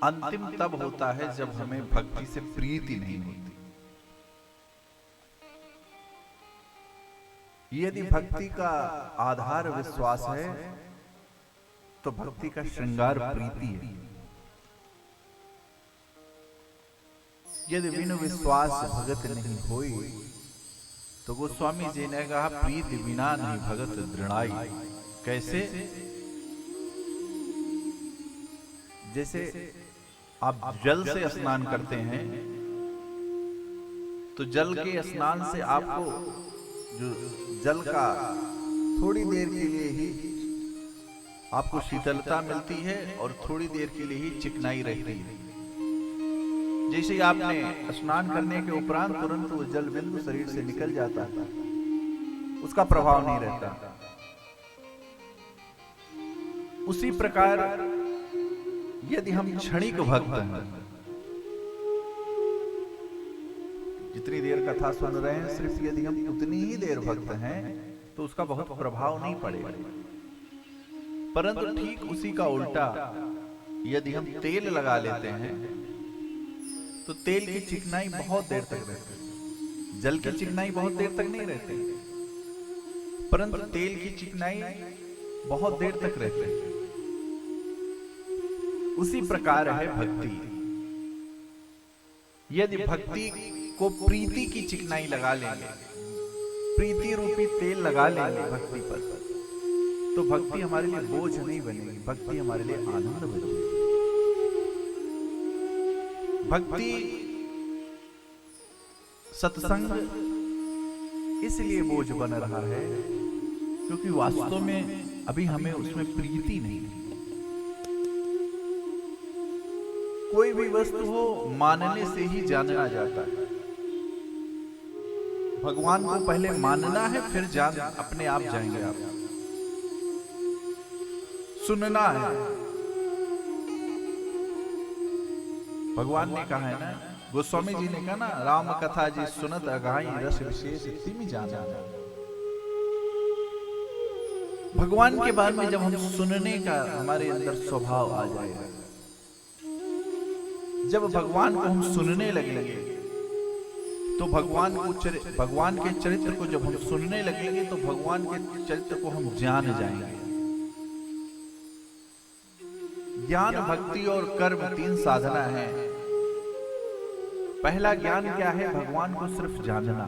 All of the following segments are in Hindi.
अंतिम तब होता है जब हमें भक्ति से प्रीति नहीं होती। यदि भक्ति का आधार विश्वास है तो भक्ति का श्रृंगार प्रीति है। यदि बिनु विश्वास भगत नहीं होई, तो गोस्वामी जी ने कहा प्रीति बिना नहीं भगत दृढ़ाई। कैसे? जैसे आप जल से स्नान करते हैं तो जल के स्नान से आपको जो जल का थोड़ी देर के लिए ही आपको शीतलता मिलती है और थोड़ी देर के लिए ही चिकनाई रहती है। जैसे आपने स्नान करने के उपरांत तुरंत वो जल बिंदु शरीर से निकल जाता है, उसका प्रभाव नहीं रहता। उसी प्रकार यदि हम क्षणिक भक्त हैं, जितनी देर कथा सुन रहे हैं सिर्फ यदि हम उतनी ही देर भक्त हैं तो उसका बहुत प्रभाव नहीं पड़ेगा। परंतु ठीक उसी का उल्टा यदि हम तेल लगा लेते हैं तो तेल की चिकनाई बहुत देर तक रहती है। जल की चिकनाई बहुत देर तक नहीं रहती, परंतु तेल की चिकनाई बहुत देर तक रहती है। उसी प्रकार है भक्ति। यदि भक्ति को प्रीति की चिकनाई लगा लेंगे, प्रीति रूपी तेल लगा लेंगे भक्ति पर, तो भक्ति हमारे लिए बोझ नहीं बनेगी, भक्ति हमारे लिए आनंद बनेगी। भक्ति सत्संग इसलिए बोझ बन रहा है क्योंकि वास्तव में अभी हमें उसमें प्रीति नहीं है। कोई भी वस्तु हो मानने से ही जाना जाता है। भगवान को पहले मानना है, फिर जान अपने आप जाएंगे आप। सुनना है, भगवान ने कहा है ना, गोस्वामी जी ने कहा ना, राम कथा जी सुनत अगाई रस विशेष तिमि जाना। भगवान के बारे में जब हम सुनने का हमारे अंदर स्वभाव आ जाएगा, जब भगवान को हम सुनने लगेंगे तो भगवान के चरित्र को जब हम सुनने लगेंगे तो भगवान के चरित्र को हम जान जाएंगे। ज्ञान, भक्ति और कर्म तीन साधना है। पहला ज्ञान क्या है? भगवान को सिर्फ जानना।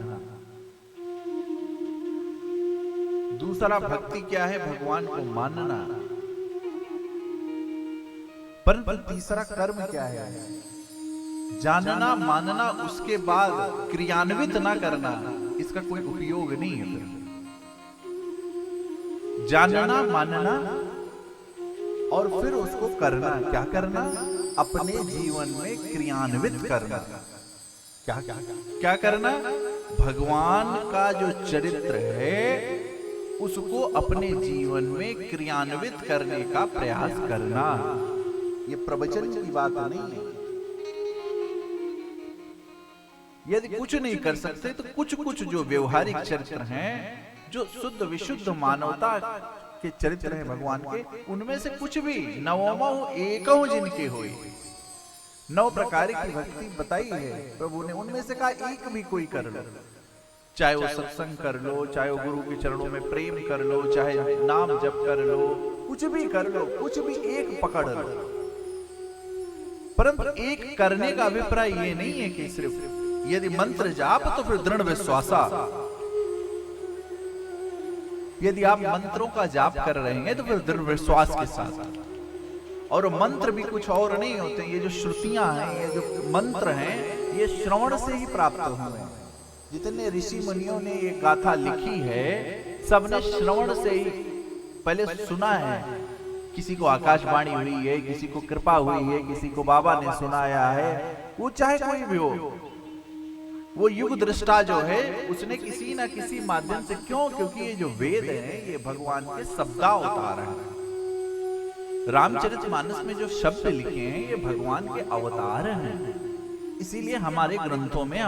दूसरा भक्ति क्या है? भगवान को मानना। परंतु तीसरा कर्म क्या है? जानना, मानना, उसके बाद क्रियान्वित ना करना, इसका कोई उपयोग नहीं है। जानना, मानना और फिर उसको करना। क्या करना? अपने जीवन में क्रियान्वित करना। क्या करना? भगवान का जो चरित्र है उसको अपने जीवन में क्रियान्वित करने का प्रयास करना। ये प्रवचन की बात नहीं है। यदि कुछ नहीं कर सकते तो कुछ जो व्यवहारिक चरित्र हैं, जो शुद्ध विशुद्ध मानवता के चरित्र हैं भगवान के, उनमें से कुछ भी नवमो एकौ जिनके होई, 9 प्रकार की भक्ति बताई है प्रभु ने, उनमें से का एक भी कोई कर लो। चाहे वो सत्संग कर लो, चाहे वो गुरु के चरणों में प्रेम कर लो, चाहे नाम जप कर लो, कुछ भी कर लो, कुछ भी एक पकड़ लो। परंतु एक करने का अभिप्राय ये नहीं है कि सिर्फ यदि मंत्र जाप तो फिर दृढ़ विश्वासा। यदि आप मंत्रों का जाप कर रहे हैं तो फिर दृढ़ विश्वास के साथ। और मंत्र भी कुछ और नहीं होते। ये जो श्रुतियां हैं, ये जो मंत्र हैं, ये श्रवण से ही प्राप्त हुए हैं। जितने ऋषि मुनियों ने ये गाथा लिखी है, सबने श्रवण से ही पहले सुना है। किसी को आकाशवाणी हुई है, किसी को कृपा हुई है, किसी को बाबा ने सुनाया है। वो चाहे कोई भी हो, वो युग दृष्टा जो है उसने किसी ना किसी माध्यम से, क्यों? क्योंकि ये जो वेद हैं ये भगवान के शब्दावतार हैं। रामचरितमानस में जो शब्द लिखे हैं ये भगवान के अवतार हैं। इसीलिए हमारे ग्रंथों में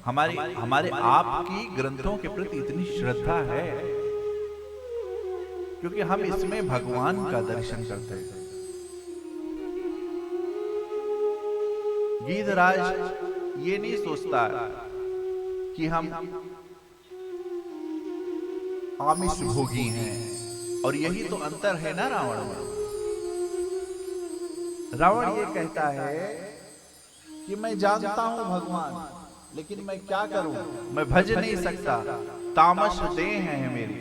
हमारे आपकी ग्रंथों के प्रति इतनी श्रद्धा है, क्योंकि हम इसमें भगवान का दर्शन करते हैं। गीधराज ये नहीं सोचता कि हम आमिष भोगी हैं, और यही तो अंतर है ना रावण में। रावण ये कहता है कि मैं जानता हूं भगवान, लेकिन मैं क्या करूं, मैं भज नहीं सकता, तामस देह है मेरी,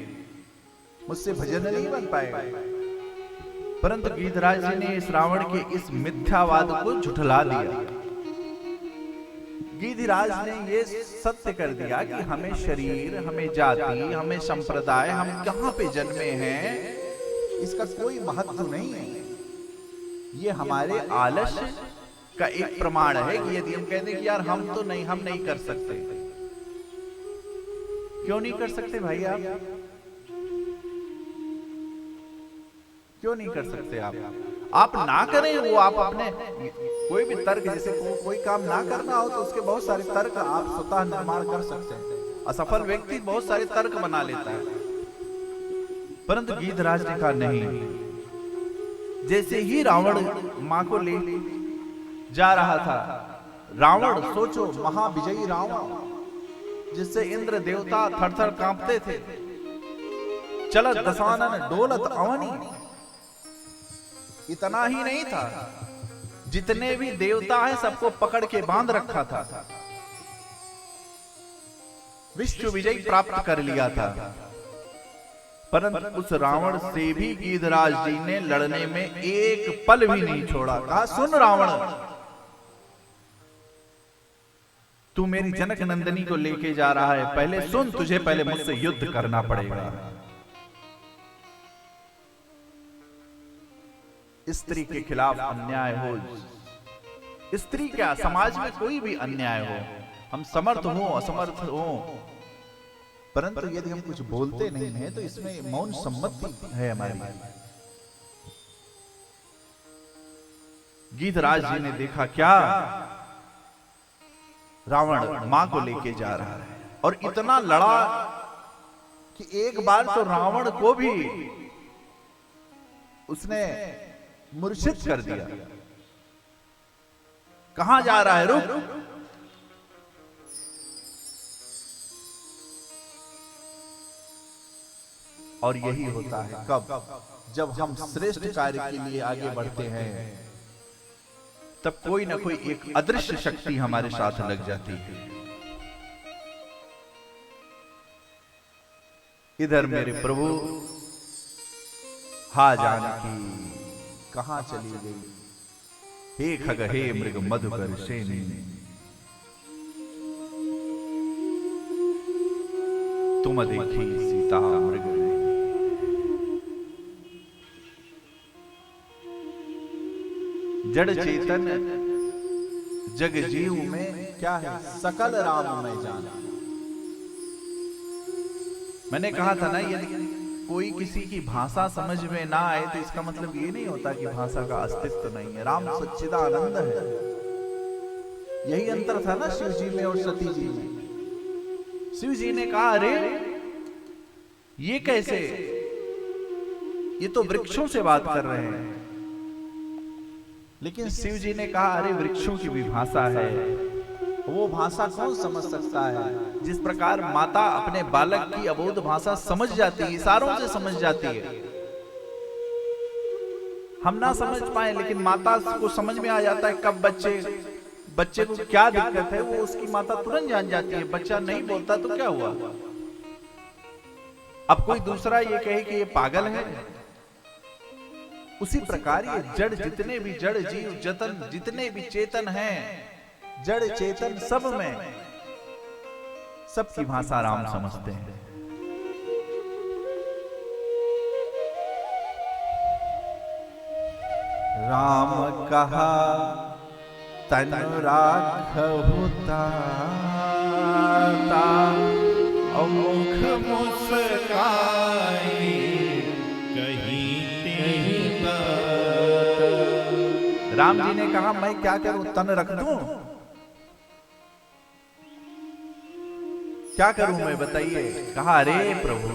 मुझसे भजन नहीं बन पाएगा। परंतु गीधराज जी ने इस रावण के इस मिथ्यावाद को झुठला दिया। गीधराज ने ये सत्य कर दिया कि हमें शरीर, हमें जाति, हमें संप्रदाय, हम कहां पे जन्मे हैं, इसका कोई महत्व नहीं है। ये हमारे आलस्य का एक प्रमाण है कि यदि हम कहते हैं कि यार हम तो नहीं, हम नहीं कर सकते। क्यों नहीं कर सकते भाई आप? क्यों नहीं कर सकते आप ना करें वो, आप अपने कोई भी तर्क, जैसे कोई काम ना करना हो तो उसके बहुत सारे तर्क आप स्वतः निर्माण कर सकते हैं। असफल व्यक्ति बहुत सारे तर्क बना लेता है, परंतु गीधराज ने कहा नहीं। जैसे ही रावण मां को ले जा रहा था, रावण सोचो महाविजयी रावण, जिससे इंद्र देवता थर-थर कांपते थे, चलत दशानन डोलत अवनी। इतना ही नहीं था, जितने भी देवता हैं सबको पकड़ के बांध रखा था, विश्व विजय प्राप्त कर लिया था। परंतु उस रावण से भी गीधराज जी ने लड़ने में एक पल भी नहीं छोड़ा। कहा सुन रावण, तू मेरी जनक नंदिनी को लेके जा रहा है, पहले सुन, तुझे पहले मुझसे युद्ध करना पड़ेगा। स्त्री के खिलाफ अन्याय हो, स्त्री क्या समाज में कोई भी अन्याय हो, हम समर्थ हो असमर्थ हो, परंतु यदि हम कुछ बोलते नहीं हैं तो इसमें मौन सम्मति है हमारी। गीधराज जी ने देखा क्या रावण मां को लेके जा रहा है, और इतना लड़ा कि एक बार तो रावण को भी उसने मूर्छित कर दिया। कहां जा रहा है, रुक। और यही होता है कब, जब हम श्रेष्ठ कार्य के लिए आगे बढ़ते हैं, तब कोई ना कोई एक अदृश्य शक्ति हमारे साथ लग जाती है। इधर मेरे प्रभु हा जानकी कहां चली गई, हे खग हे मृग मधुकर सेनी, तुम देखी सीता मृग ने। जड़ चेतन जग जीव में क्या है, सकल राम में जाना। मैंने कहा था ना, यदि कोई किसी की भाषा समझ में ना आए तो इसका मतलब ये नहीं होता कि भाषा का अस्तित्व नहीं है। राम सच्चिदानंद है। यही अंतर था ना शिव जी में और सती जी में। शिव जी ने कहा अरे ये कैसे, ये तो वृक्षों से बात कर रहे हैं। लेकिन शिव जी ने कहा अरे वृक्षों की भी भाषा है, वो भाषा कौन समझ सकता है। जिस प्रकार माता अपने बालक की अबोध भाषा समझ जाती है, इशारों से समझ जाती है, हम ना समझ पाए लेकिन माता को समझ में आ जाता है कब बच्चे को क्या दिक्कत है, वो उसकी माता तुरंत जान जाती है। बच्चा नहीं बोलता तो क्या हुआ, अब कोई दूसरा ये कहे कि ये पागल है। उसी प्रकार ये जड़, जितने भी जड़ जीव जतन, जितने भी चेतन हैं, जड़ चेतन सब में सबकी भाषा राम समझते हैं। राम कहा तनु राघव ताता, मुख मुस्काई कहीं तेरी बात। राम जी ने कहा मैं क्या करूं, तन रख दूं, क्या करूं मैं बताइए। कहा अरे प्रभु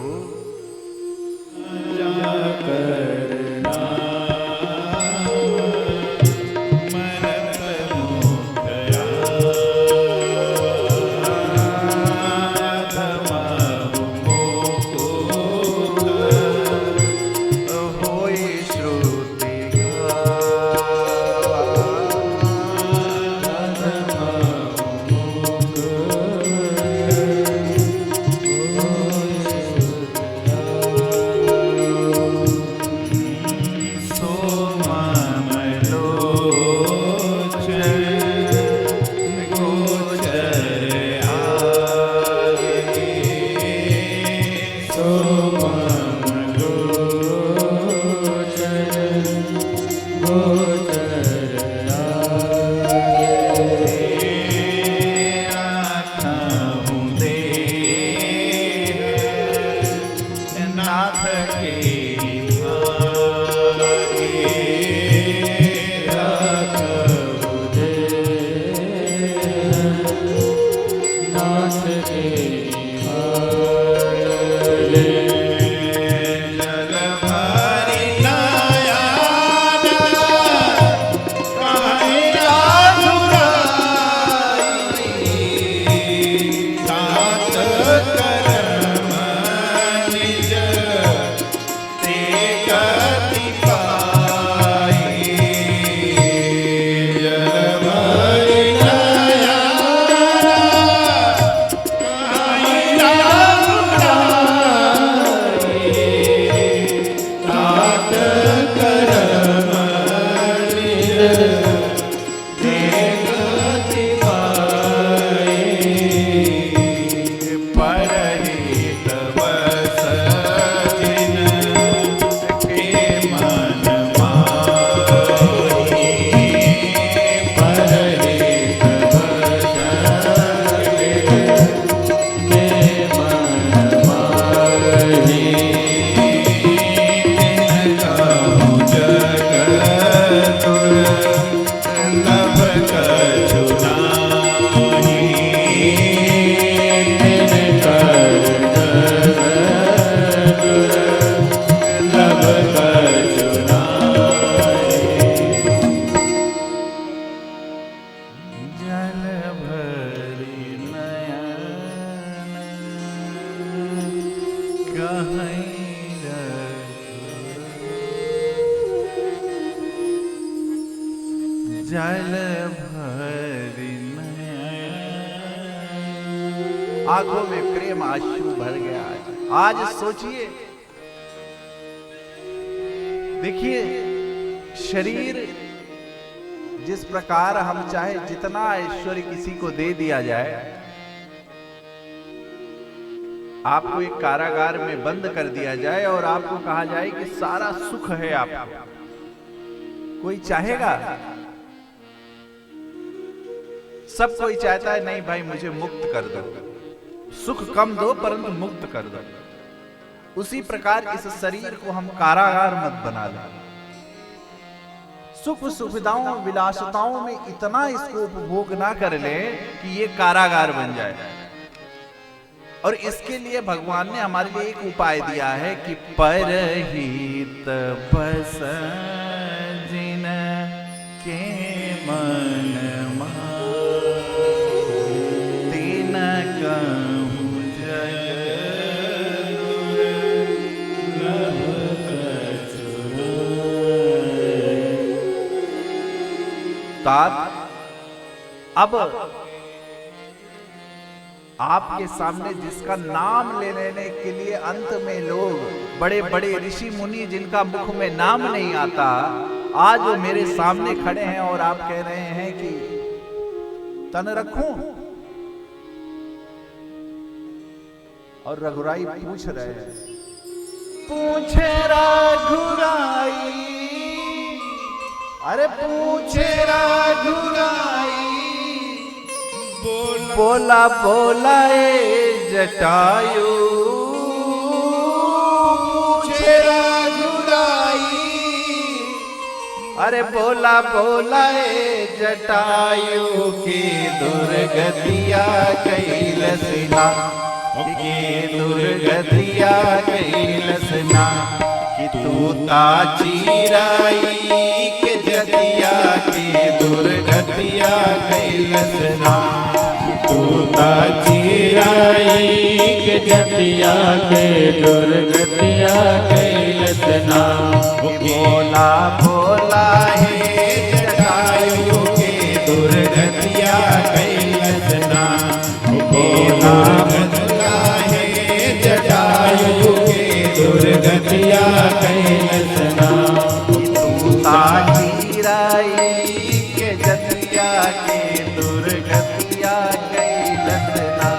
जल भरी आंखों में प्रेम आंसू भर गया। आज सोचिए, देखिए, शरीर जिस प्रकार हम चाहे जितना ऐश्वर्य किसी को दे दिया जाए, आपको एक कारागार में बंद कर दिया जाए और आपको कहा जाए कि सारा सुख है आपको, कोई चाहेगा? सब कोई चाहता है नहीं भाई मुझे मुक्त कर दो, सुख कम दो परंतु मुक्त कर दो। उसी प्रकार इस शरीर को हम कारागार मत बना लें। सुख सुविधाओं विलासिताओं में इतना इसको उपभोग ना कर ले कि ये कारागार बन जाए। और इसके लिए भगवान ने हमारे लिए एक उपाय दिया है कि परहित बस जिन के मन तीन कहूं तात। अब आपके सामने जिसका नाम ले लेने के लिए अंत में लोग बड़े बड़े ऋषि मुनि जिनका मुख में नाम नहीं आता, आज वो मेरे सामने खड़े हैं और आप कह रहे हैं कि तन रखूं। और रघुराई पूछ रहे हैं, पूछे रघुराई, अरे पूछे रघुराई, बोला बोला ए जटायु, पूछे रघुराई, अरे बोला बोला ए जटायु की दुर्गतिया कैलसना, की दुर्गतिया कैलसना, कि तू ताचिराई के जतिया की दुर्गतिया कैलसना, तू ताचिराई के जतिया के दुर्गतिया कैलसना। बोला बोला है जटायु के दुर्गतिया कैलसना, बोला बोला है जटायु के दुर्गतिया कैलसना, तू ताचिराई के जतिया के दुर्गतिया कैलसना,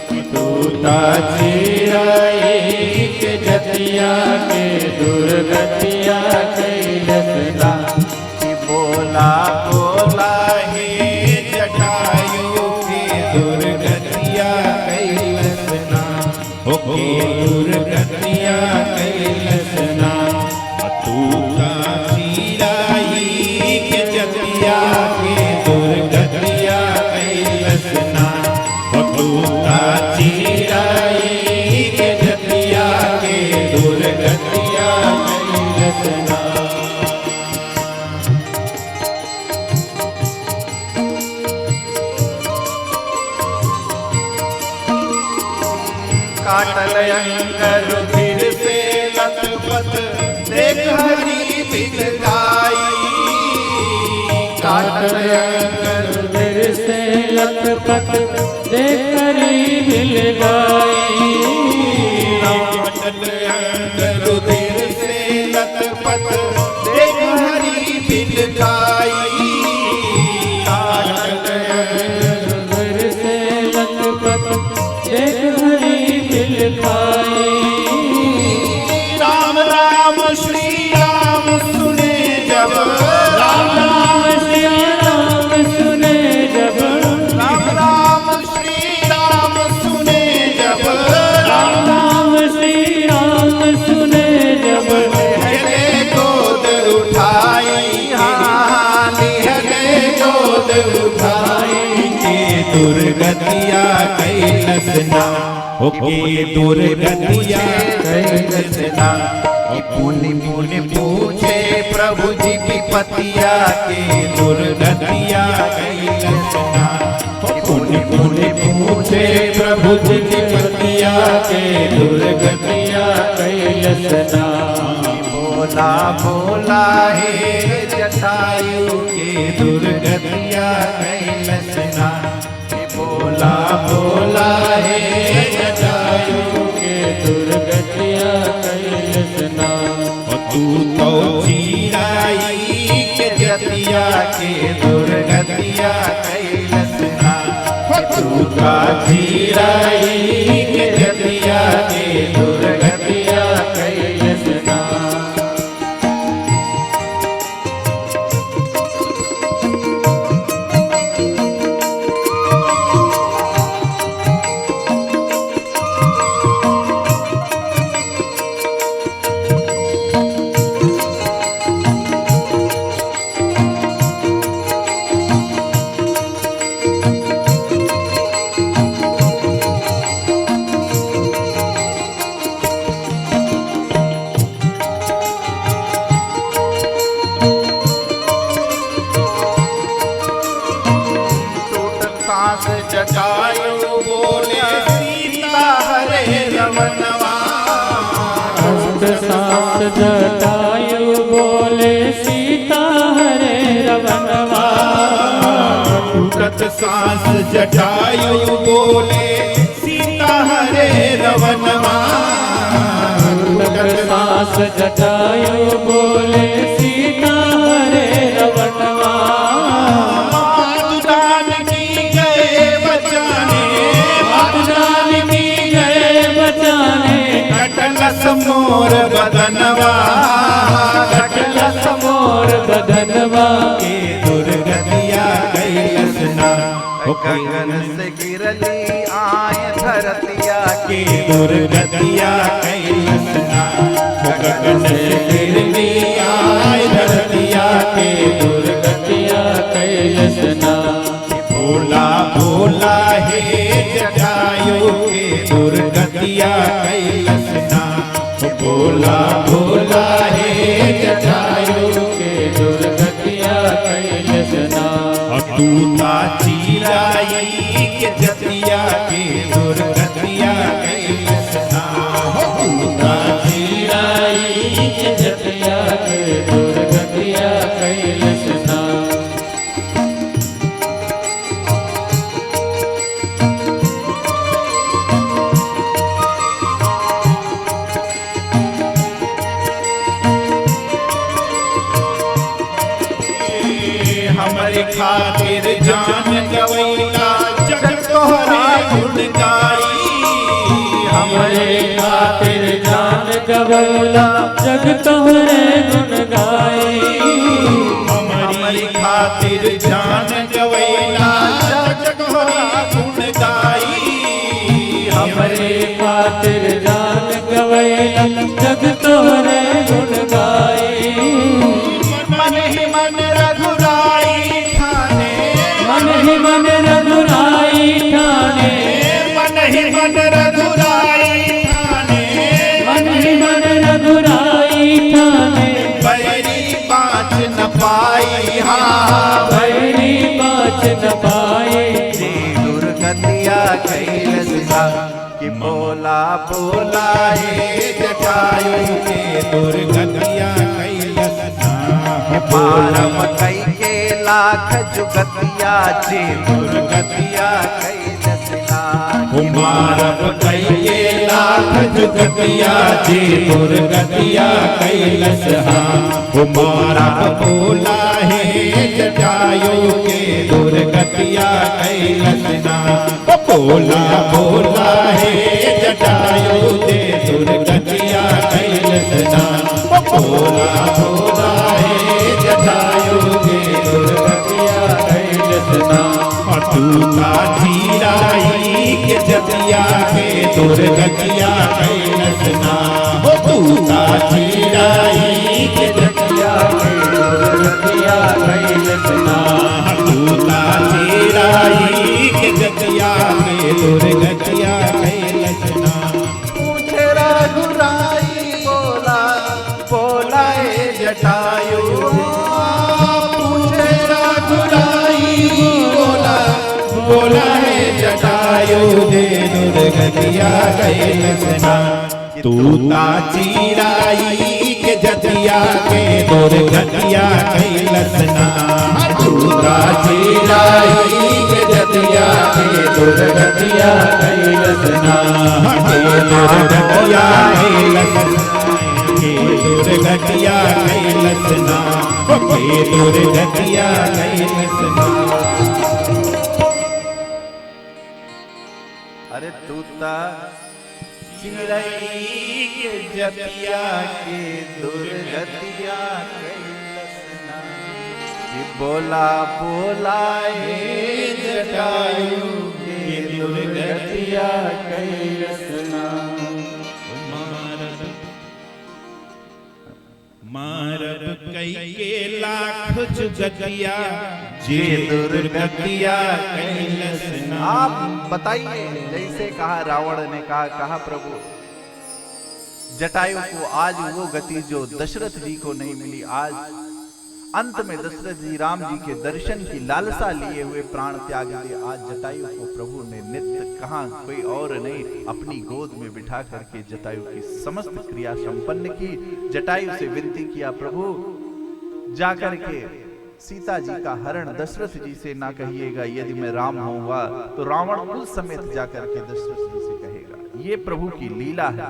तू ताचिराई के जतिया के दुर्गतिया कैलसना। लसना। काटल अंग रुधिर से लथपथ देख हरि बिन गाई। काटल अंग रुधिर से लथपथ देख हरि बिन गाई। काटल अंग रुधिर से लथपथ देख हरि बिन गाई। काटल अंग रुधिर से लथपथ देख हरि बिन गाई। राम राम श्री राम सुने जब, राम राम श्री राम सुने जब, राम राम श्री राम सुने जब, राम राम श्री राम सुने जब, निहले गोद उठाई। हाँ निहले गोद उठाई। के दुर्गतिया कैलसना, के दुर्गतिया कैलसना। मुनि मुनि पूछे प्रभु जी विपतिया, के दुर्गतिया कैलसना। मुनि मुनि पूछे प्रभु जी विपतिया, के दुर्गतिया कैलसना। बोला बोला हे जटायु, के दुर्गतिया कैलसना। बोला बोला हे जटायु, के दुर्गतिया कैलसना। तू तो चीराई के जतिया, के दुर्गतिया कैलसना। तू का चीराई के जतिया, के दुर्गतिया कैलसना। जटायु बोले सीता हरे रमनवा। सास जटायु बोले सीता हरे रवनवा। टूटत सांस जटायु बोले सीता हरे रवनवा। टूटत सांस जटायु बोले सीता हरे रवनवा। मोर बदनवा, कटलस मोर बदनवा। के दुर्गतिया कैलसना। गगन से गिरली आए धरतिया, के दुर्गतिया कैलसना। गगन से गिरली आए धरतिया, के दुर्गतिया कैलसना। भोला भोला हे जटायु, के दुर्गतिया कैलसना। भोला भोला हे जटायु, के दुर्गतिया कैलसना। तूता चीराई के जतिया, के दुर्गतिया कैलसना। तूता चीराई के जतिया, के दुर्गतिया कैलसना। हमारे खातिर जान गवैला, जग तोहरे गुण गाई। हमारे खातिर जान गवैला, जग तोहरे गुण गाई। हमारी खातिर जान गवैला, जग तोहरे गुण गाई। हमारे खातिर जान गवैला, जग तोहरे गुण गाई। मन ही मन रघुराई ठाने, मन ही मन रघुराई ठाने, मन ही मन रघुराई ठाने, मन ही मन रघुराई ठाने। बोला हे जटायु के दुर्गतिया कैलस ना मारब कई के लाख जुगतिया जे दुर्गतिया कैलस ना मारब कई के लाख जुगतिया जे दुर्गतिया कैलस मारब बोला हे जटायु के दुर्गतिया कैलस ना बोला हे जटायु के दुर्गतिया कैलस ना बोला हे जटायु के दुर्गतिया कैलस ना तूता धीराई के जतिया के दुर्गतिया कैलस ना तूता धीराई के जतिया के दुर्गतिया कैलस ना तूता धीराई के जतिया के दुर्गतिया कैलस ना पूछे रघुराई बोला बोला हे जटायु पूछे रघुराई बोला हे जटायु दे दुर्गतिया कैलस ना तूता चिराई के जतिया के दुर्गतिया कैलस ना तूता चिराई के जतिया के दुर्गतिया कैलस ना दुर्गतिया कैलस दुर्गतिया कैलस ना दुर्गतिया कैलस ना अरे तूता चिरई के जतिया के दुर्गतिया कैलस ना कि बोला बोला हे जटायु के दुर्गतिया कैलस ना मारब कई के लाख जुगतिया जे दुर्गतिया कैलस ना आप बताइए, जैसे कहा रावण ने कहा प्रभु जटायु को आज वो गति जो दशरथ जी को नहीं मिली, आज अंत में दशरथ जी राम जी के दर्शन की लालसा लिए हुए प्राण त्याग दिए। आज जटायु को प्रभु ने नित्य कहां कोई और नहीं अपनी गोद में बिठा करके जटायु की समस्त क्रिया संपन्न की। जटायु से विनती किया, प्रभु जाकर के सीता जी का हरण दशरथ जी से ना कहिएगा, यदि मैं राम होऊंगा तो रावण कुल समेत जाकर के दशरथ जी से कहेगा। ये प्रभु की लीला है।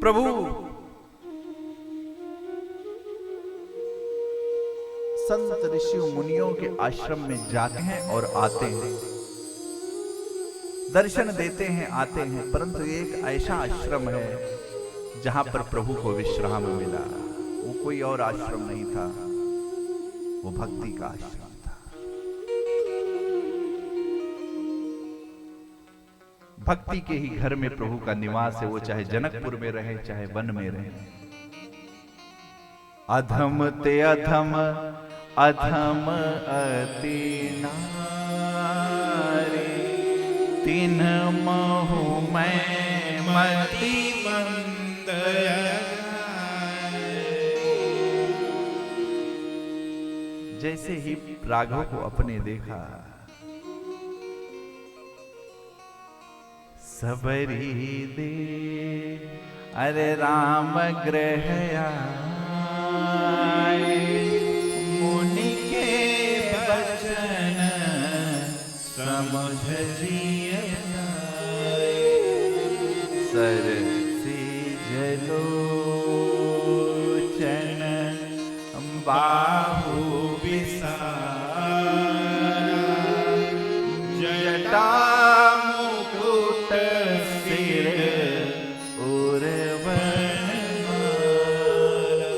प्रभु संत ऋषि मुनियों के आश्रम में जाते हैं और आते हैं, दर्शन देते हैं, आते हैं, परंतु एक ऐसा आश्रम है जहां पर प्रभु को विश्राम मिला। वो कोई और आश्रम नहीं था, वो भक्ति का आश्रम था। भक्ति के ही घर में प्रभु का निवास है। वो चाहे जनकपुर में रहे, चाहे वन में रहे। अधम ते अधम अधम अति नारी, तिन महु मैं मति मंद। जैसे ही राघव को अपने देखा, सबरी दे अरे राम ग्रह आए, मुनि के बचन समझ जिय जाए। सरसी जलोचन बाहु विसारा, जटा मुकुट सिर उर्वन माला,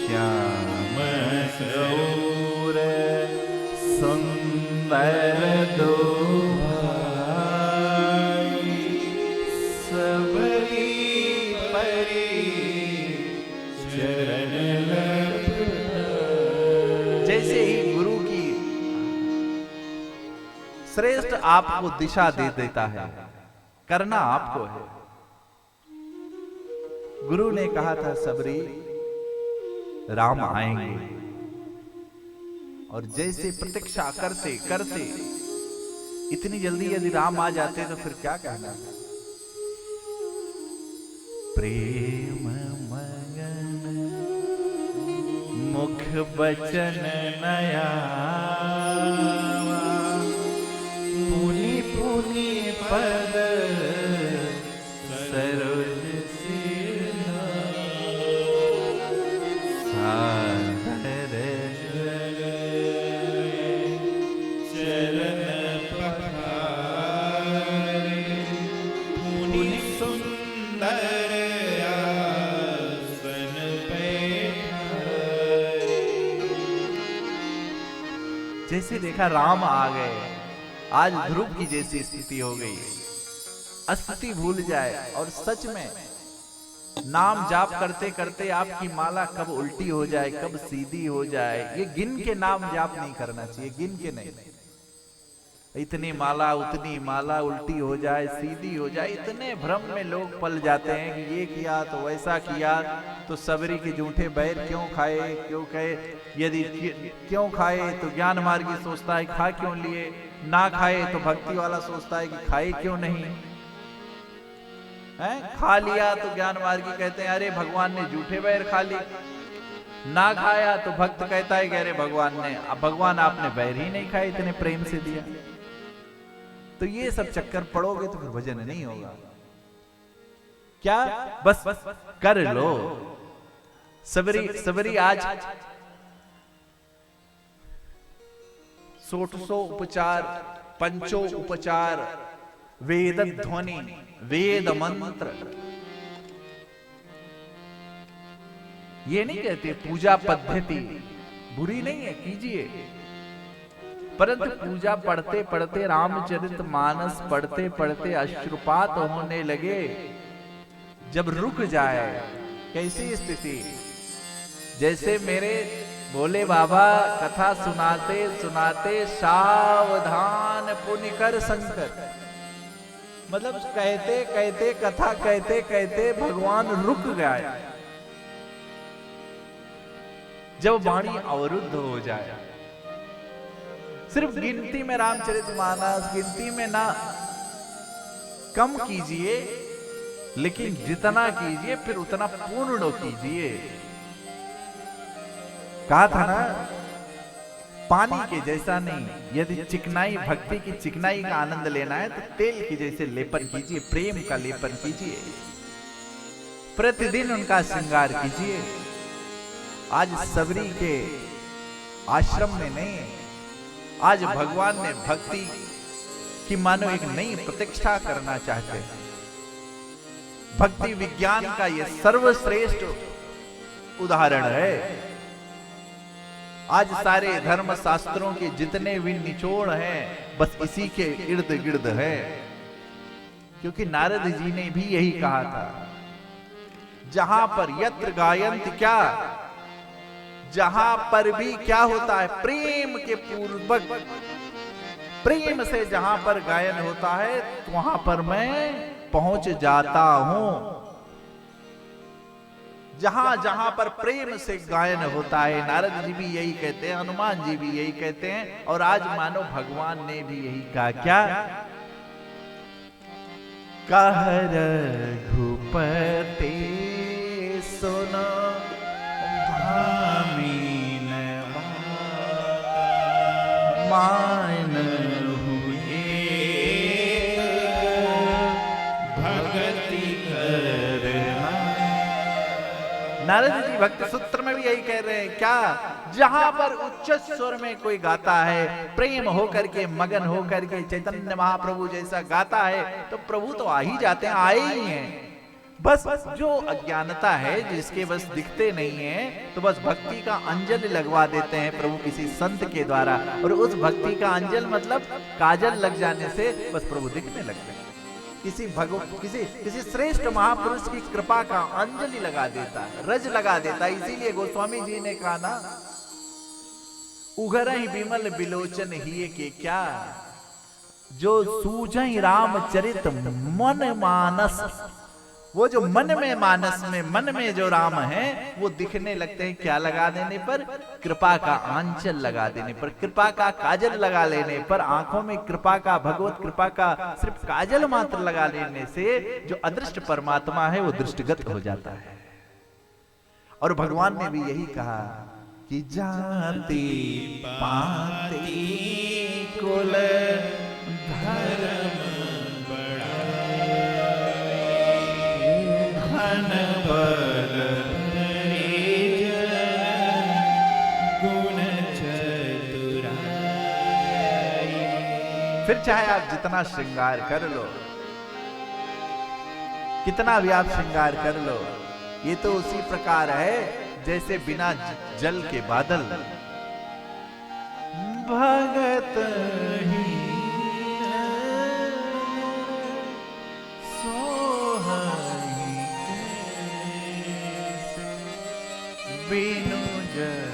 श्याम सौर सुंदर दोहाई, सबरी परी चरण लग। जैसे ही गुरु की श्रेष्ठ आपको दिशा दे देता है, करना आपको है। गुरु ने कहा था सबरी राम आएंगे, और जैसे प्रतीक्षा करते करते इतनी जल्दी यदि राम आ जाते तो फिर क्या कहना। प्रेम मगन मुख बचन नया, पुनि पुनि पद सरोज सिर सादर चरण पखारे, पुनि सुंदर आसन बैठारे। जैसे देखा राम आ गए, आज ध्रुव की जैसी स्थिति हो गई, स्थिति भूल जाए। और सच में नाम जाप करते करते आपकी माला कब उल्टी हो जाए, कब सीधी हो जाए, ये गिन के नाम जाप नहीं करना चाहिए, गिन के नहीं। इतनी माला उतनी माला, उल्टी हो जाए सीधी हो जाए, इतने भ्रम में लोग पल जाते हैं कि ये किया तो वैसा किया, तो सबरी के जूठे बैर क्यों खाए, क्यों कहे, यदि क्यों खाए तो ज्ञान मार्गी सोचता है खा क्यों लिए, ना खाए तो भक्ति वाला सोचता है कि खाए क्यों नहीं है। खा लिया तो ज्ञान मार्गी कहते हैं अरे भगवान ने जूठे बैर खा ली, ना खाया तो भक्त कहता है कि अरे भगवान ने, अब भगवान आपने बैर ही नहीं खाए, इतने प्रेम से दिया। तो ये सब चक्कर पड़ोगे तो फिर भजन नहीं होगा। क्या बस कर लो। सबरी आज 100 उपचार, पंचो उपचार, वेद ध्वनि, वेद मंत्र, ये नहीं कहते पूजा पद्धति बुरी नहीं है, कीजिए, परंतु पूजा पढ़ते पढ़ते, रामचरित मानस पढ़ते पढ़ते अश्रुपात होने लगे, जब रुक जाए, कैसी स्थिति। जैसे मेरे भोले बाबा कथा सुनाते सुनाते सावधान पुनि कर शंकर, मतलब कहते कहते कथा कहते कहते भगवान रुक गए। जब वाणी अवरुद्ध हो जाए, सिर्फ गिनती में रामचरितमानस गिनती में ना कम कीजिए, लेकिन जितना कीजिए फिर उतना पूर्ण कीजिए। कहा था ना, पानी के जैसा नहीं, यदि चिकनाई भक्ति की चिकनाई का आनंद लेना है तो तेल की जैसे लेपन कीजिए, प्रेम का लेपन कीजिए, प्रतिदिन उनका श्रृंगार कीजिए। आज सबरी के आश्रम में नहीं, आज भगवान ने भक्ति की मानो एक नई प्रतिष्ठा करना चाहते हैं। भक्ति विज्ञान का यह सर्वश्रेष्ठ उदाहरण है। आज सारे धर्म शास्त्रों के जितने भी निचोड़ हैं बस इसी के इर्द गिर्द है, क्योंकि नारद जी ने भी यही कहा था, जहां पर यत्र गायंत, क्या जहां पर भी क्या होता है, प्रेम के पूर्वक, प्रेम से जहां पर गायन होता है वहां पर मैं पहुंच जाता हूं। जहां जहां पर प्रेम से गायन होता है, नारद जी भी यही कहते हैं, हनुमान जी भी यही कहते हैं, और आज मानो भगवान ने भी यही कहा। क्या कह रघुपति सुनो भामीन मान हुए, भगति करना। नारद जी भक्ति सूत्र में भी यही कह रहे हैं। क्या जहां पर उच्च स्वर में कोई गाता है, प्रेम होकर के, मगन होकर के, चैतन्य महाप्रभु जैसा गाता है, तो प्रभु तो आ ही जाते हैं, आए ही हैं। बस जो अज्ञानता है, जिसके बस दिखते नहीं है, तो बस भक्ति का अंजल लगवा देते हैं प्रभु किसी संत के द्वारा, और उस भक्ति का अंजल मतलब काजल लग जाने से बस प्रभु दिखने लगते हैं। किसी श्रेष्ठ महापुरुष की कृपा का अंजलि लगा देता है, रज लगा देता है। इसीलिए गोस्वामी जी ने कहा ना, उघरहि बिमल बिलोचन हिये के क्या, जो सूझहि रामचरित मन मानस, वो जो मन में मानस में मन में जो राम है वो दिखने लगते हैं। क्या लगा देने पर? कृपा का आंचल लगा देने पर, कृपा का काजल लगा लेने पर, आंखों में कृपा का, भगवत कृपा का सिर्फ काजल मात्र लगा लेने से जो अदृष्ट परमात्मा है वो दृष्टिगत हो जाता है। और भगवान ने भी यही कहा कि जाति पाति कुल धर्म धन बल गुण चतुराई। फिर चाहे आप जितना श्रृंगार कर लो, कितना भी आप श्रृंगार कर लो, ये तो उसी प्रकार है जैसे बिना जल के बादल। भगत ही सोहई बिनु जल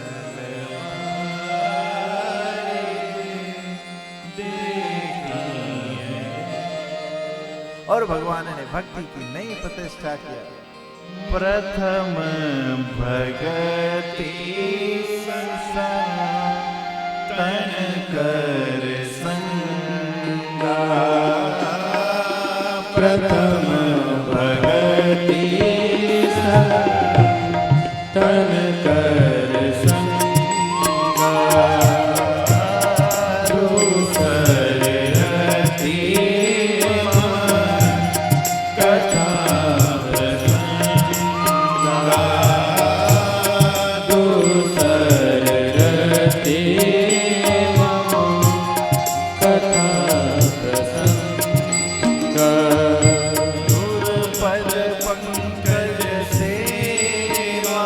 और भगवान ने भक्ति की नई प्रतिष्ठा किया। प्रथम भगति तन कर संगा, प्रथम भगति तन कर संगा, दूसर रति कथा प्रसंगा, दूसर रति कथा प्रसंगा। पद पंकज सेवा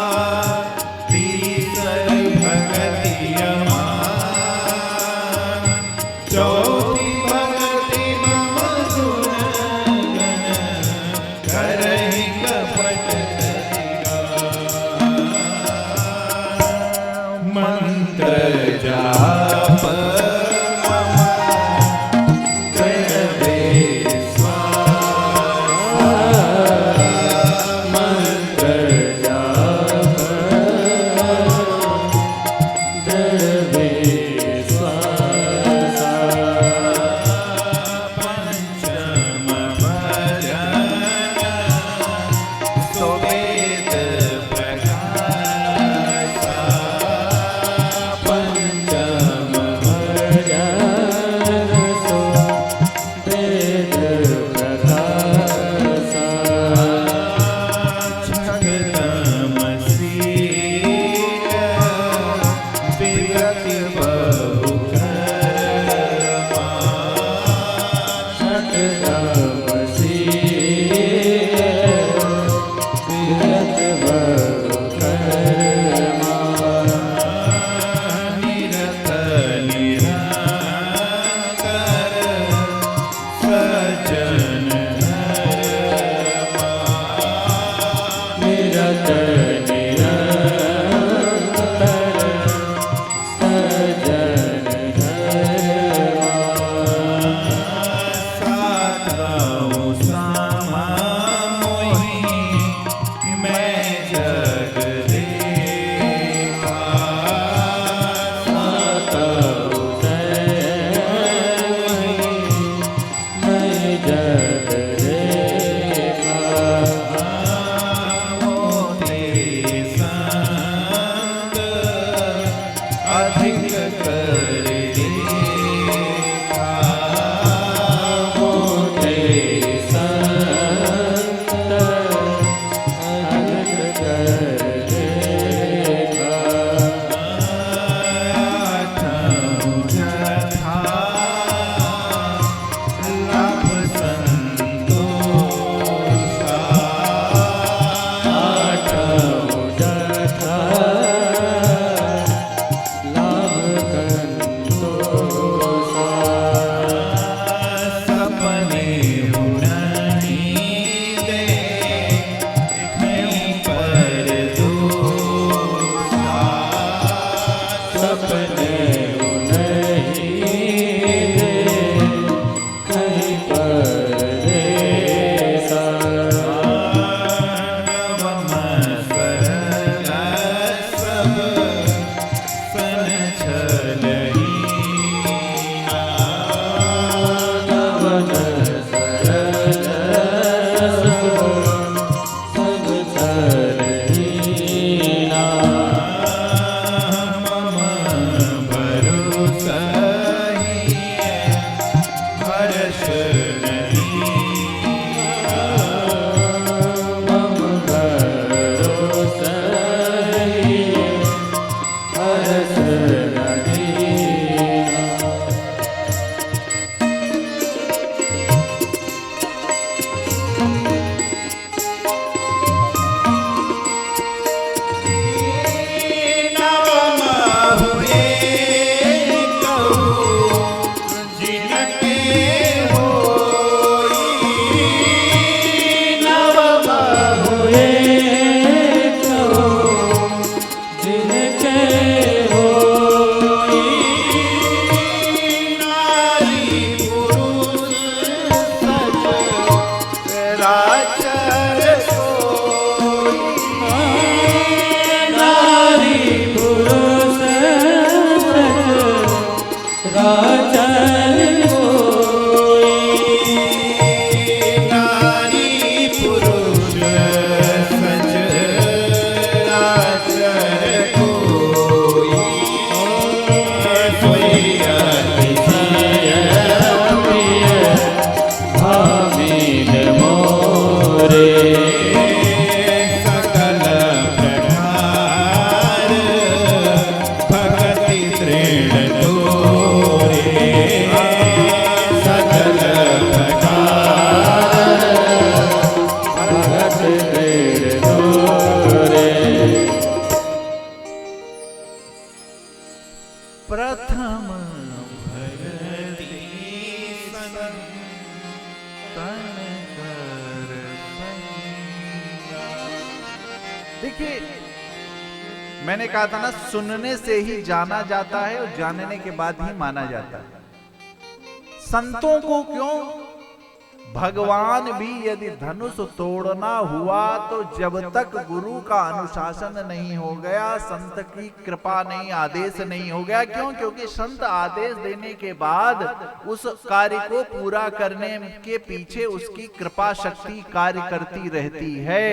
मैंने कहा था ना, सुनने से ही जाना जाता है और जानने के बाद ही माना जाता है। संतों को क्यों? भगवान भी यदि धनुष तोड़ना हुआ तो जब तक गुरु का अनुशासन नहीं हो गया, संत की कृपा नहीं, आदेश नहीं हो गया। क्यों? क्योंकि संत आदेश देने के बाद उस कार्य को पूरा करने के पीछे उसकी कृपा शक्ति कार्य करती रहती है।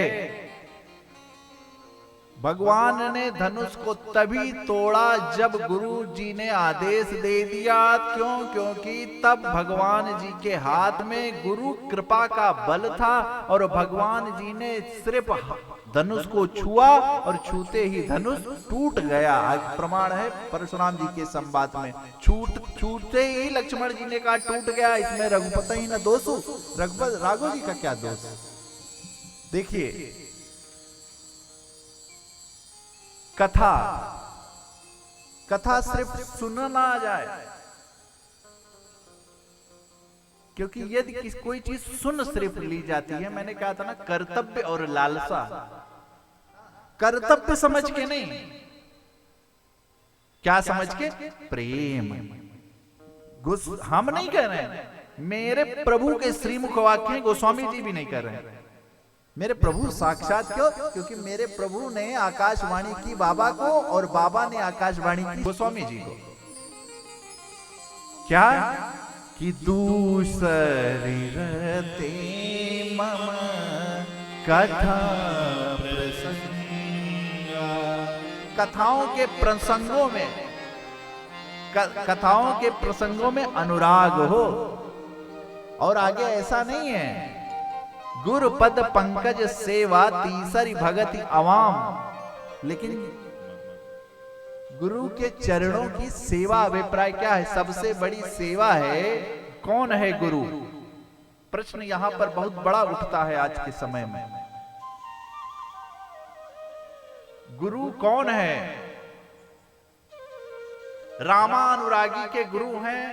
भगवान ने धनुष को तभी तोड़ा जब गुरु जी ने आदेश दे दिया। क्यों? क्योंकि तब भगवान जी के हाथ में गुरु कृपा का बल था और भगवान जी ने सिर्फ धनुष को छुआ और छूते ही धनुष टूट गया। प्रमाण है परशुराम जी के संवाद में, छूटते ही लक्ष्मण जी ने कहा टूट गया, इसमें रघुपति ही न दोष, राघव जी का क्या दोष? देखिए, कथा सिर्फ सुनना आ जाए, क्योंकि यदि कोई चीज सुन सिर्फ ली जाती है, मैंने कहा था ना, कर्तव्य और लालसा, कर्तव्य समझ के नहीं, क्या समझ के? प्रेम। हम नहीं कह रहे हैं, मेरे प्रभु के श्रीमुख वाक्य हैं, गोस्वामी जी भी नहीं कर रहे हैं। मेरे प्रभु साक्षात, क्यों? क्योंकि मेरे प्रभु ने आकाशवाणी की बाबा को और बाबा ने आकाशवाणी की गोस्वामी जी को। क्या? कि दूसरी रते मम कथा प्रसंगा। कथाओं के प्रसंगों में अनुराग हो। और आगे ऐसा नहीं है, गुरु पद पंकज सेवा तीसरी भगति अवाम। लेकिन गुरु के चरणों की सेवा, अभिप्राय क्या है? सबसे बड़ी सेवा है। कौन है गुरु? प्रश्न यहां पर बहुत बड़ा उठता है आज के समय में। गुरु कौन है? रामानुरागी के गुरु हैं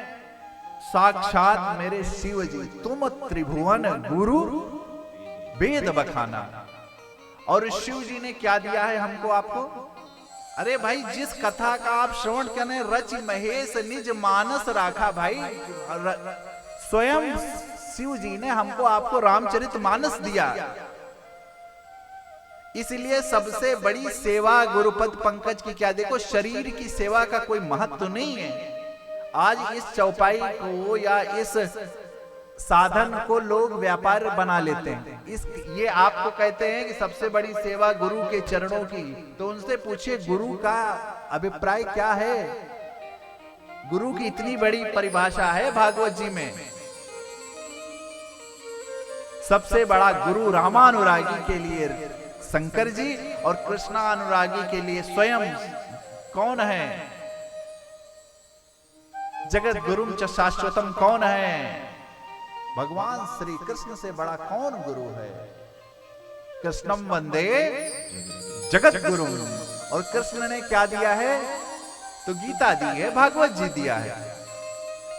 साक्षात मेरे शिव जी। तुम त्रिभुवन गुरु वेद बखाना। और शिव जी ने क्या दिया है हमको, आपको? अरे भाई, जिस कथा का आप श्रवण करने, रच महेश निज मानस राखा। भाई, स्वयं शिव जी ने हमको आपको रामचरितमानस दिया। इसलिए सबसे बड़ी सेवा गुरुपद पंकज की क्या? देखो, शरीर की सेवा का कोई महत्व नहीं है। आज इस चौपाई को या इस साधन को लोग व्यापार बना लेते हैं। ये आपको कहते हैं कि सबसे बड़ी सेवा गुरु के चरणों की, तो उनसे पूछिए गुरु का अभिप्राय क्या है? गुरु की इतनी बड़ी परिभाषा है भागवत जी में। सबसे बड़ा गुरु रामानुरागी के लिए शंकर जी और कृष्णानुरागी के लिए स्वयं कौन है? जगत गुरुम च शाश्वतम कौन है? भगवान श्री कृष्ण से बड़ा कौन गुरु है? कृष्णम वंदे जगत गुरु। और कृष्ण ने क्या दिया है? तो गीता दी है, भागवत जी दिया है।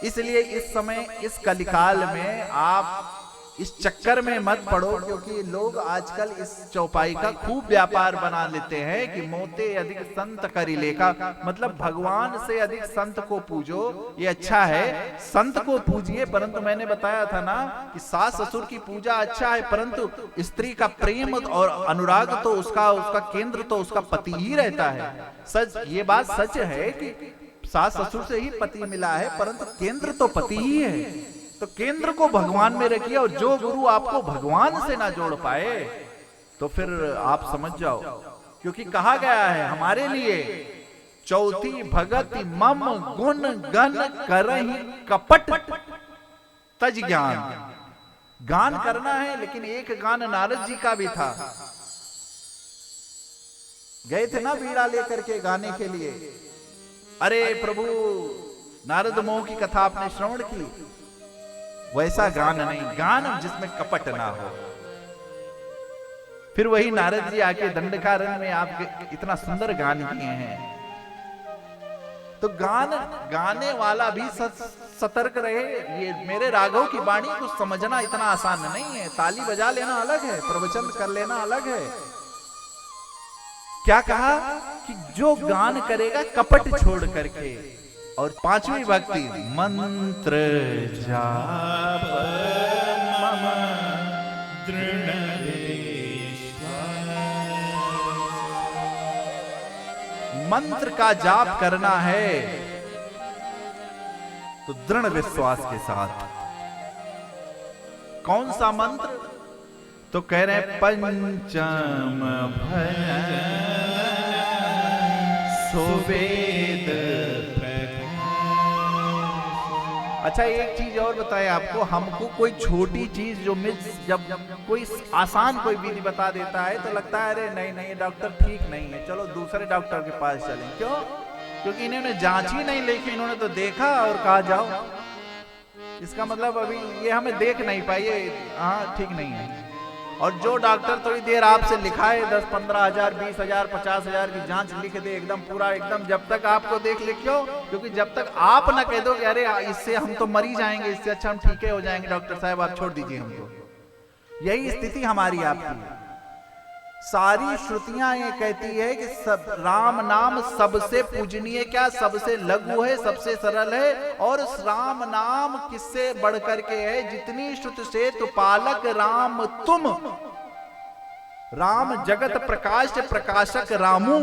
इसलिए इस समय इस कलिकाल में आप इस चक्कर में मत पड़ो, क्योंकि लोग आजकल इस चौपाई का खूब व्यापार बना लेते हैं कि मोते अधिक संत करी लेखा। मतलब भगवान से अधिक संत को पूजो, ये अच्छा है, संत को पूजिए। परंतु मैंने बताया था ना कि सास ससुर की पूजा अच्छा है, परंतु स्त्री का प्रेम और अनुराग तो उसका केंद्र तो उसका पति ही रहता है। सच, ये बात सच है कि सास ससुर से ही पति मिला है, परंतु केंद्र तो पति ही है। तो केंद्र को भगवान में रखिए। और जो गुरु आपको भगवान से ना जोड़ पाए तो फिर आप समझ जाओ, क्योंकि कहा गया है हमारे लिए, चौथी भगति मम गुण गण करहि कपट तज ज्ञान। गान करना है, लेकिन एक गान नारद जी का भी था। गए थे ना बीड़ा लेकर के गाने के लिए। अरे प्रभु, नारद मोह की कथा आपने श्रवण की? वैसा गान नहीं, गान जिसमें कपट ना हो। फिर वही नारद जी आके दंडकारण्य में आप इतना सुंदर गान किए हैं। तो गाने वाला भी सतर्क रहे। ये मेरे राघव की वाणी को समझना इतना आसान नहीं है। ताली बजा लेना अलग है, प्रवचन कर लेना अलग है। क्या कहा कि जो गान करेगा कपट छोड़ करके। और पांचवी भक्ति मंत्र जाप मम दृढ़ मंत्र का जाप करना है तो दृढ़ विश्वास के साथ। कौन सा मंत्र? तो कह रहे हैं पंचम भजन सुवेद। अच्छा एक चीज और बताएं आपको, हमको कोई छोटी चीज जो जब कोई आसान कोई विधि बता देता है तो लगता है अरे नहीं नहीं डॉक्टर ठीक नहीं है, चलो दूसरे डॉक्टर के पास चलें। क्यों? क्योंकि इन्होंने जांच ही नहीं लेकिन इन्होंने तो देखा और कहा जाओ। इसका मतलब अभी ये हमें देख नहीं पाइए, हाँ ठीक नहीं है। और जो डॉक्टर थोड़ी देर आपसे लिखाए 10-15 हजार 20 हजार 50 हजार की जांच लिख दे एकदम पूरा एकदम, जब तक आपको देख ले, क्यों? क्योंकि जब तक आप ना कह दो कि अरे इससे हम तो मर ही जाएंगे, इससे अच्छा हम ठीक हो जाएंगे, डॉक्टर साहब आप छोड़ दीजिए हमको। यही स्थिति हमारी आपकी। सारी श्रुतियां ये कहती है कि सब राम नाम सबसे पूजनीय, क्या सबसे लघु है, सबसे सरल है। और राम नाम किससे बढ़ करके है? जितनी श्रुति से तो पालक राम तुम, राम जगत प्रकाश प्रकाशक रामू।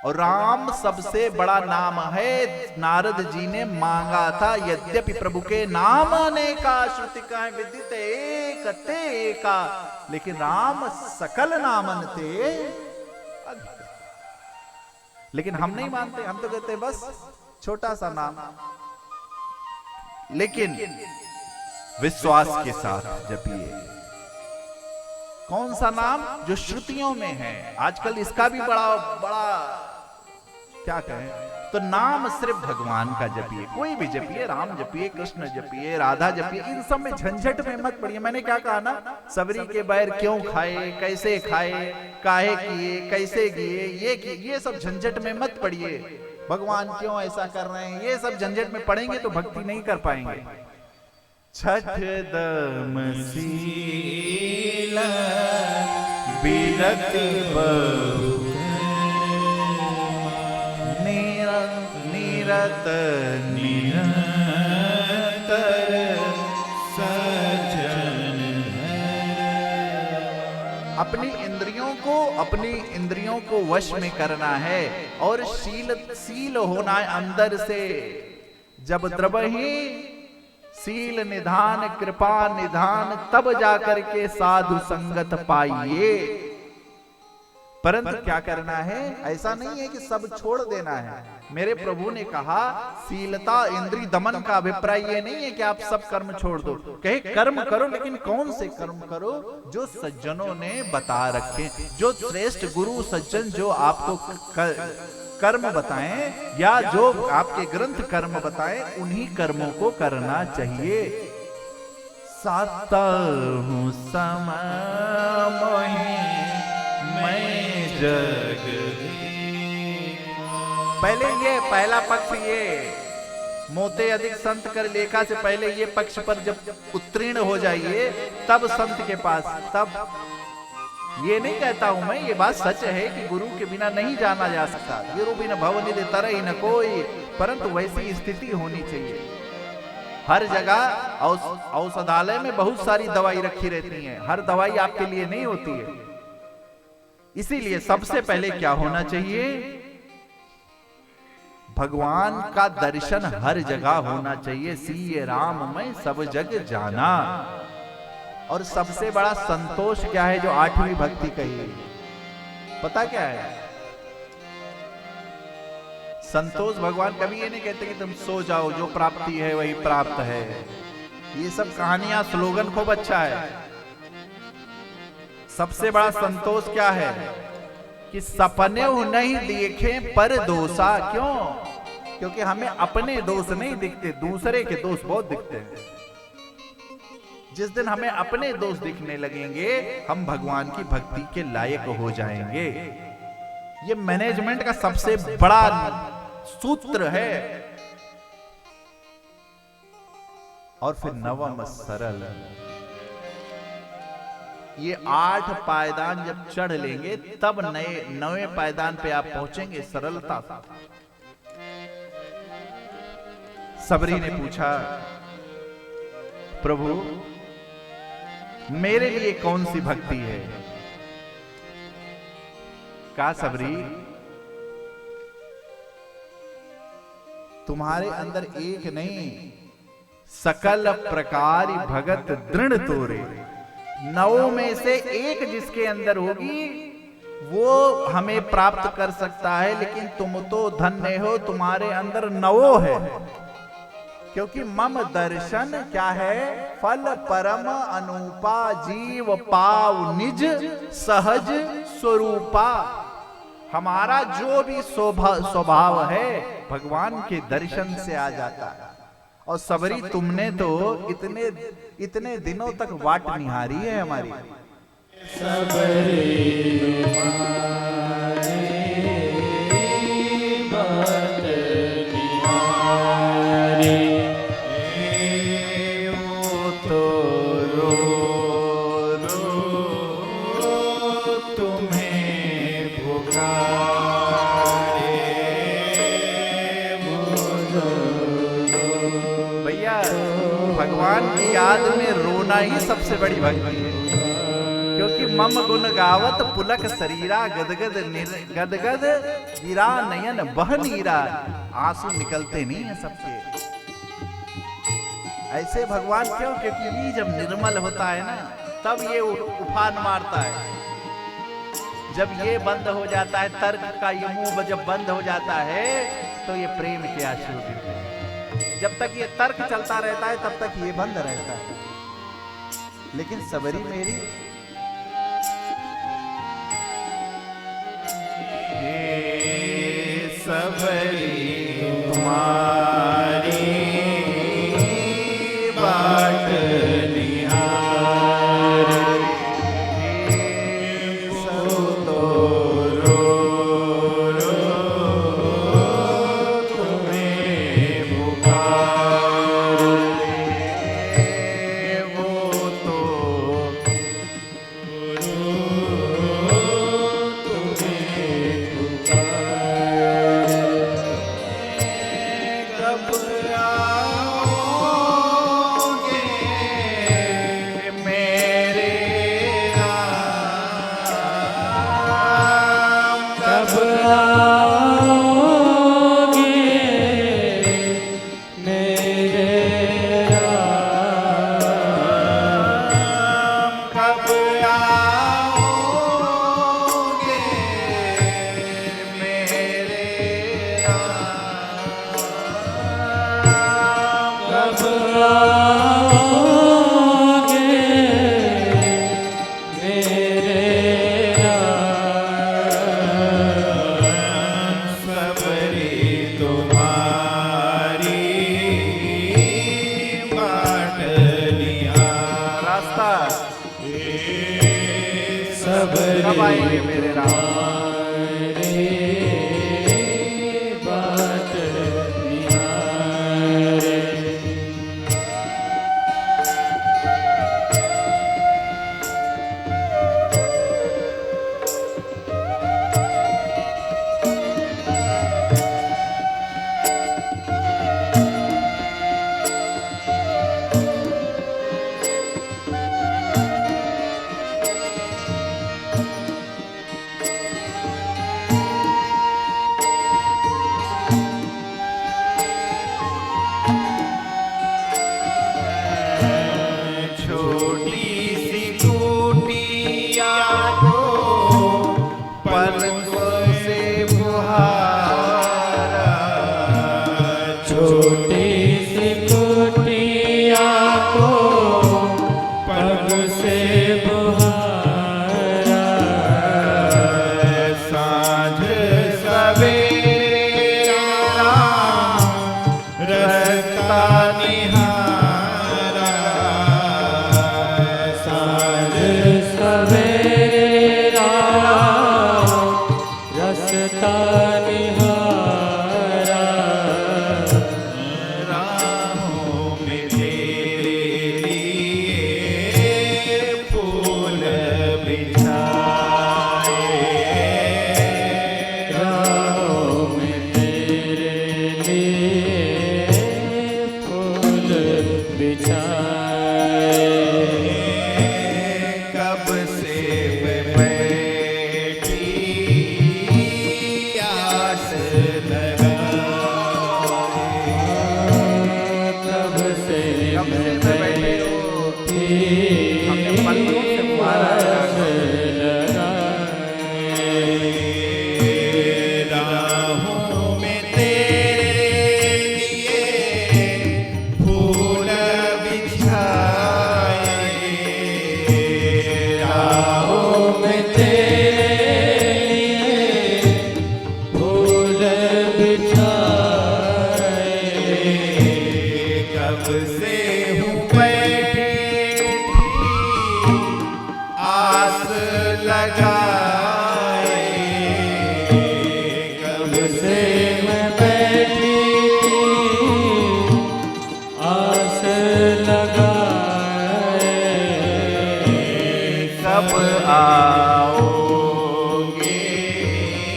और राम सबसे बड़ा नाम है। नारद जी ने मांगा था, यद्यपि प्रभु के नाम अनेका श्रुति का विदित एक ते एका, लेकिन राम सकल नामन ते। लेकिन हम नहीं मानते, हम तो कहते बस छोटा सा नाम। लेकिन विश्वास के साथ जपिए। कौन सा नाम? जो श्रुतियों में है। आजकल इसका भी बड़ा क्या कहें, तो नाम सिर्फ भगवान का जपिए, कोई भी जपिए, राम जपिए, कृष्ण जपिए, राधा जपिए। इन सब में झंझट में मत पड़िए। मैंने क्या कहा ना, सबरी के बैर क्यों खाए, कैसे खाए, काहे किए, कैसे किए, ये सब झंझट में मत पड़िए। भगवान क्यों ऐसा कर रहे हैं, ये सब झंझट में पड़ेंगे तो भक्ति नहीं कर पाएंगे। छठ दम सील बिरति बहु निरत निरंतर सजन। अपनी इंद्रियों को वश में करना है और शील होना है अंदर से। जब द्रवही शील निधान कृपा निधान, तब जाकर के साधु संगत पाइए। परंतु क्या करना है? ऐसा नहीं है कि सब छोड़ देना है। मेरे प्रभु ने कहा शीलता इंद्रिय दमन का अभिप्राय ये नहीं है कि आप सब कर्म छोड़ दो। कहे कर्म करो, लेकिन कौन से कर्म करो? जो सज्जनों ने बता रखे, जो श्रेष्ठ गुरु सज्जन जो आपको कर्म बताएं या जो आपके ग्रंथ कर्म बताएं, उन्हीं कर्मों को करना चाहिए। सातहु समय मैं जग। पहले ये पहला पक्ष, ये मोते अधिक संत कर लेखा से पहले ये पक्ष पर जब उत्तीर्ण हो जाइए तब संत के पास। तब ये नहीं कहता हूं मैं, ये बात सच है कि गुरु के बिना नहीं जाना जा सकता। गुरु बिना भव निधि तरहि न कोई, परंतु वैसी स्थिति होनी चाहिए। हर जगह औषधालय में बहुत सारी दवाई रखी रहती है, हर दवाई आपके लिए नहीं होती है। इसीलिए सबसे पहले क्या होना चाहिए? भगवान का दर्शन हर जगह होना चाहिए। सीए राम मैं सब जग जाना। और सबसे बड़ा संतोष क्या है जो 8वीं भक्ति कही है? पता क्या है? संतोष भगवान कभी ये नहीं कहते कि तुम सो जाओ, जो प्राप्ति है वही प्राप्त है। ये सब कहानियां, स्लोगन खूब अच्छा है। सबसे बड़ा संतोष क्या है? कि सपने नहीं देखे पर दोषा। क्यों? क्योंकि हमें अपने दोष नहीं दिखते, दूसरे के दोष बहुत दिखते हैं। जिस दिन हमें अपने दोष दिखने लगेंगे, हम भगवान की भक्ति के लायक हो जाएंगे। ये मैनेजमेंट का सबसे बड़ा सूत्र है। और फिर नवम सरल, ये 8 पायदान जब चढ़ लेंगे तब नए पायदान पे आप पहुंचेंगे सरलता से। सबरी ने पूछा, प्रभु मेरे लिए कौन सी भक्ति है? कहा, सबरी तुम्हारे अंदर एक नहीं सकल प्रकार भगत दृढ़ तोरे, 9 में से एक जिसके अंदर होगी वो हमें प्राप्त कर सकता है, लेकिन तुम तो धन्य हो, तुम्हारे अंदर 9 है। क्योंकि मम दर्शन क्या है? फल परम अनुपा, जीव पाव निज सहज स्वरूपा। हमारा जो भी स्वभाव है भगवान के दर्शन से आ जाता है। और सबरी तुमने तो इतने दिनों तक वाट निहारी है हमारी। सबरी याद में रोना ही सबसे बड़ी भक्ति है। क्योंकि मम गुण गावत पुलक शरीरा, गदगद गिरा नयन बह नीरा। आंसू निकलते नहीं है सबके। ऐसे भगवान क्यों? क्योंकि जब निर्मल होता है ना तब ये उफान मारता है। जब ये बंद हो जाता है, तर्क का ये मुंह जब बंद हो जाता है तो ये प्रेम के आंसू गिरते हैं। जब तक ये तर्क चलता रहता है तब तक ये बंद रहता है। लेकिन सबरी मेरी हे सबरी तुम्हारी बाट निहार, सब तो रो कब आएंगे मेरे राम? फूल आओगे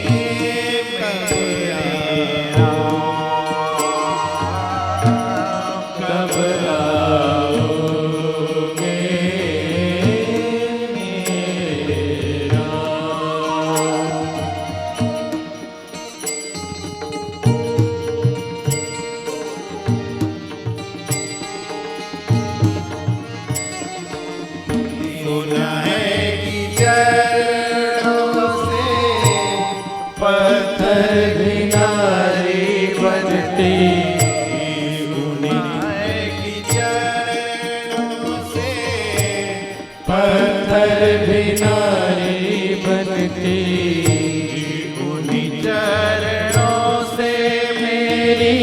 मेरे राम, कब आओगे मेरे राम। सुना है कि चरणों से पत्थर भी नारी बनती, सुना है कि चरणों से पत्थर भी नारी बनती, उन्हीं चरणों से मेरी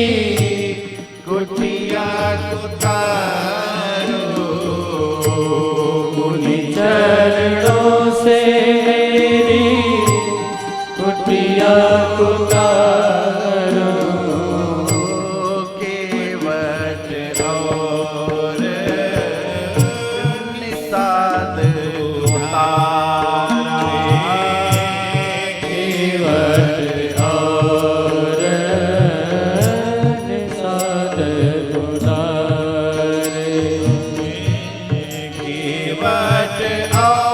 कुटिया उतारो, उन्हीं चरणों से मेरी कुटिया उतारो, केवट और निषाद केवट और निषाद उतारे, केवट और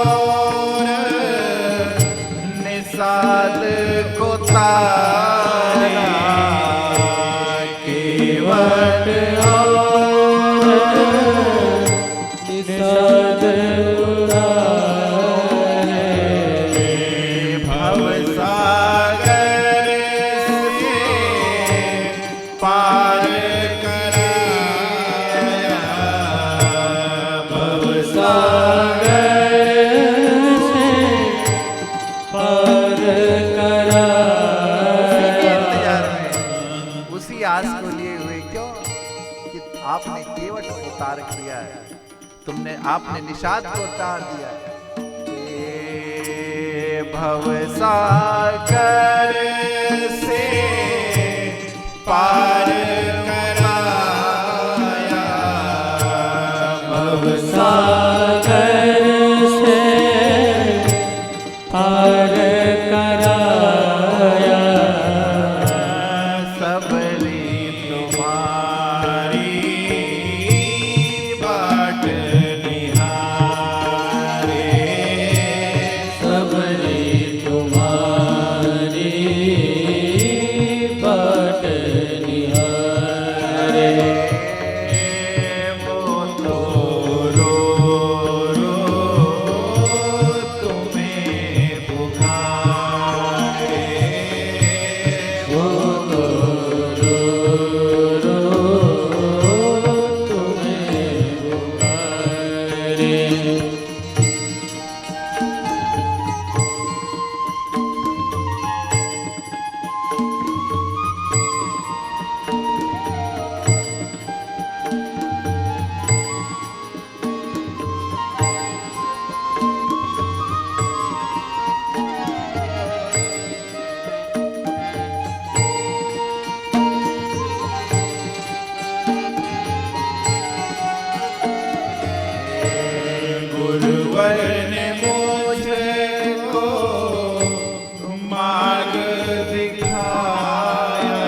निषाद को तारा, केवट और निषाद उतारे, भवसागर से पार कराया, भवसागर सागर से पार कराया। उसी आस को लिए हुए क्यों कि आपने केवट को उतार दिया है, आपने निषाद को उतार दिया है। भवसागर से पार कराया, सागर से पार कराया, सबरी तुम्हारी बाट निहारे, सबरी तुम्हारी बाट निहारे, वो तो रो रो तुम्हें पुकारे, वो तो रो रो तुम्हें पुकारे। गुरुवर ने मुझको मार्ग दिखाया,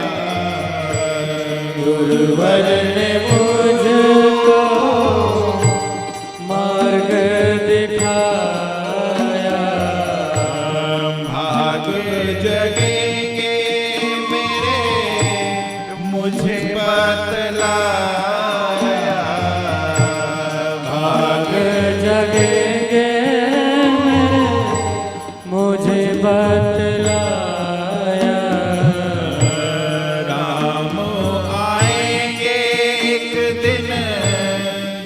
गुरुवर ने मुझको मार्ग दिखाया, भाग जगेंगे मेरे मुझे बतलाया, भाग जगेंगे मुझे बतलाया, राम आएंगे एक दिन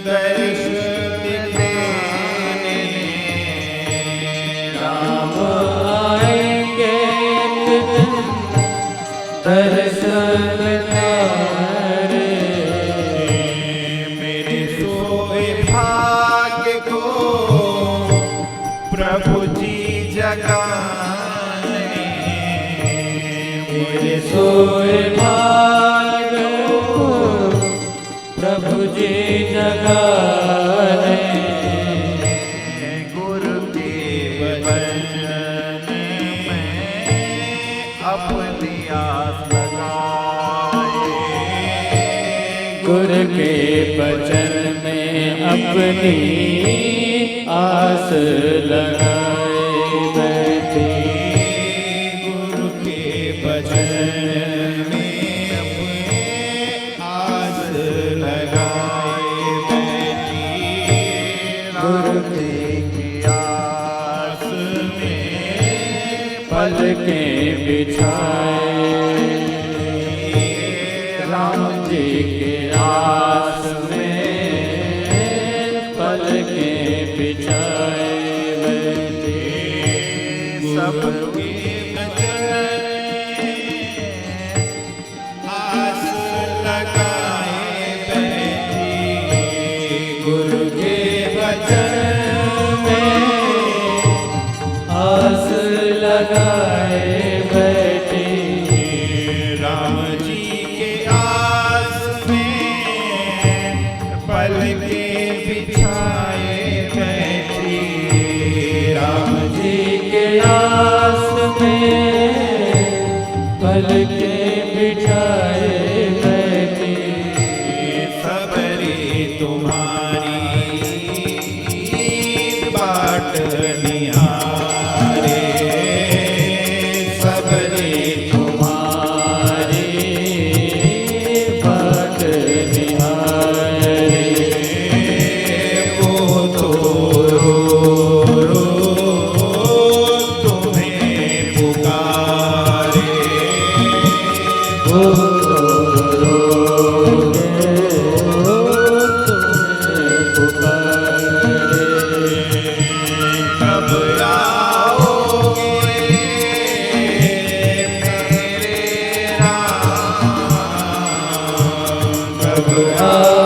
दर्श दिखाने, राम आएंगे एक दिन दर्शन तारे, मेरे सोए भाग्य को प्रभु जी जगाने, मेरे सोए भाग्य को प्रभु जी जगाने, गुरु के अपनी आस लगाए। गुरु के वचन में अपनी आस लगाए बैठे। गुरु के वचन में अपने आस लगाए बैठी। गुरु की आस में पलकें बिछाए। राम जी के आस में पलकें बिछाए बैठे। सबकी आस लगाए बैठी। गुरु के वचन में आस लगाए बैठे। राम जी के आस में पलकें बिछाए बैठी। राम जी के आस में पलकें बिछाए बैठे। सबरी तुम्हारी बाट निहारे। सबरी तुम्हारी बाट निहारे। वो तो रो तुम्हें पुकारे। वो तो रोगे तुम्हें पुकारे। कब आओगे मेरे राम। कब आओगे